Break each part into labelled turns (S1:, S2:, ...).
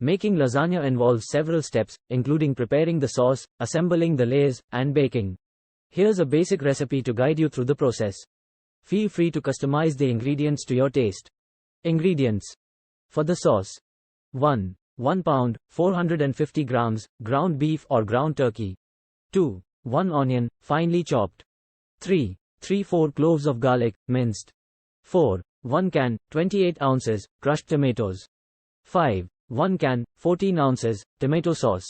S1: Making lasagna involves several steps, including preparing the sauce, assembling the layers, and baking. Here's a basic recipe to guide you through the process. Feel free to customize the ingredients to your taste. Ingredients. For the sauce. 1 pound, 450 grams, ground beef or ground turkey. 2 1 onion, finely chopped. 3 4 cloves of garlic, minced. 4 1 can, 28 ounces, crushed tomatoes. 5 1 can, 14 ounces, tomato sauce.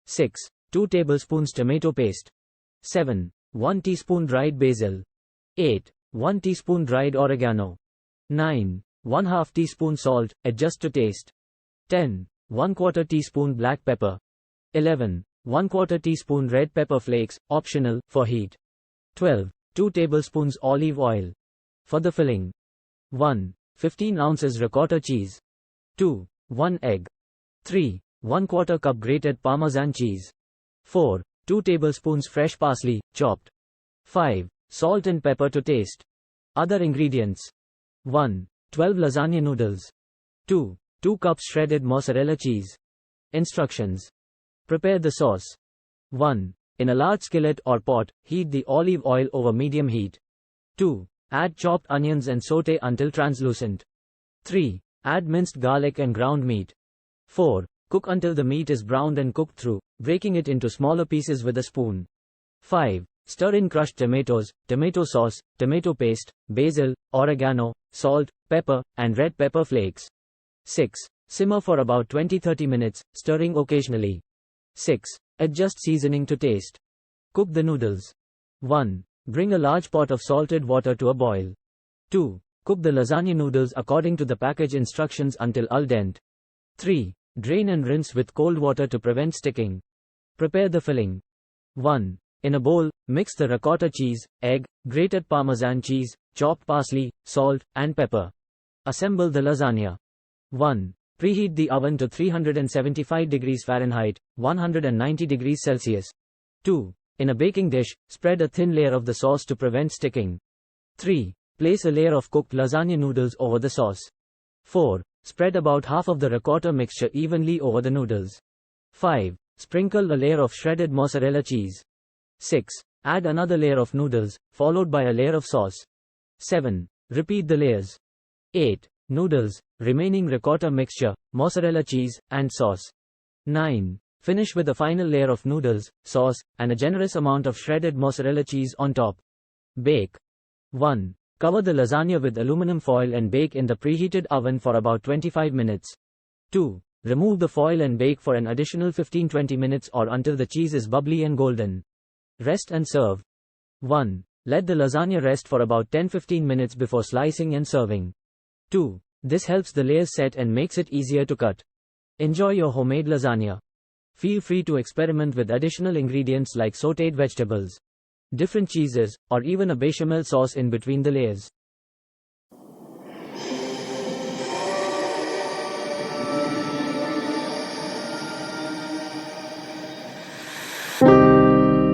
S1: 6 2 tablespoons tomato paste. 7 1 teaspoon dried basil. 8 1 teaspoon dried oregano. 9 1/2 teaspoon salt, adjust to taste. 10 1/4 teaspoon black pepper. 11 1/4 teaspoon red pepper flakes, optional, for heat. 12 2 tablespoons olive oil. For the filling. 1 15 ounces ricotta cheese. 2 1 egg. 3 1/4 cup grated Parmesan cheese. 4 2 tablespoons fresh parsley, chopped. 5 salt and pepper to taste. Other ingredients. 1 12 lasagna noodles. 2 2 cups shredded mozzarella cheese. Instructions. Prepare the sauce. 1 in a large skillet or pot, heat the olive oil over medium heat. 2 add chopped onions and sauté until translucent. 3 add minced garlic and ground meat. 4 cook until the meat is browned and cooked through, breaking it into smaller pieces with a spoon. 5 stir in crushed tomatoes, tomato sauce, tomato paste, basil, oregano, salt, pepper, and red pepper flakes. 6 simmer for about 20-30 minutes, stirring occasionally. 6 adjust seasoning to taste. Cook the noodles. 1 bring a large pot of salted water to a boil. 2 cook the lasagna noodles according to the package instructions until al dente. 3 drain and rinse with cold water to prevent sticking. Prepare the filling. 1 in a bowl, mix the ricotta cheese, egg, grated Parmesan cheese, chopped parsley, salt, and pepper. Assemble the lasagna. 1 preheat the oven to 375 degrees Fahrenheit, 190 degrees Celsius. 2 in a baking dish, spread a thin layer of the sauce to prevent sticking. 3 place a layer of cooked lasagna noodles over the sauce. 4 spread about half of the ricotta mixture evenly over the noodles. 5 sprinkle a layer of shredded mozzarella cheese. 6 add another layer of noodles, followed by a layer of sauce. 7 repeat the layers. 8 noodles, remaining ricotta mixture, mozzarella cheese, and sauce. 9 finish with a final layer of noodles, sauce, and a generous amount of shredded mozzarella cheese on top. Bake. 1 cover the lasagna with aluminum foil and bake in the preheated oven for about 25 minutes. 2 remove the foil and bake for an additional 15-20 minutes or until the cheese is bubbly and golden. Rest and serve. 1 let the lasagna rest for about 10-15 minutes before slicing and serving. 2 this helps the layers set and makes it easier to cut. Enjoy your homemade lasagna. Feel free to experiment with additional ingredients like sautéed vegetables, different cheeses, or even a bechamel sauce in between the layers.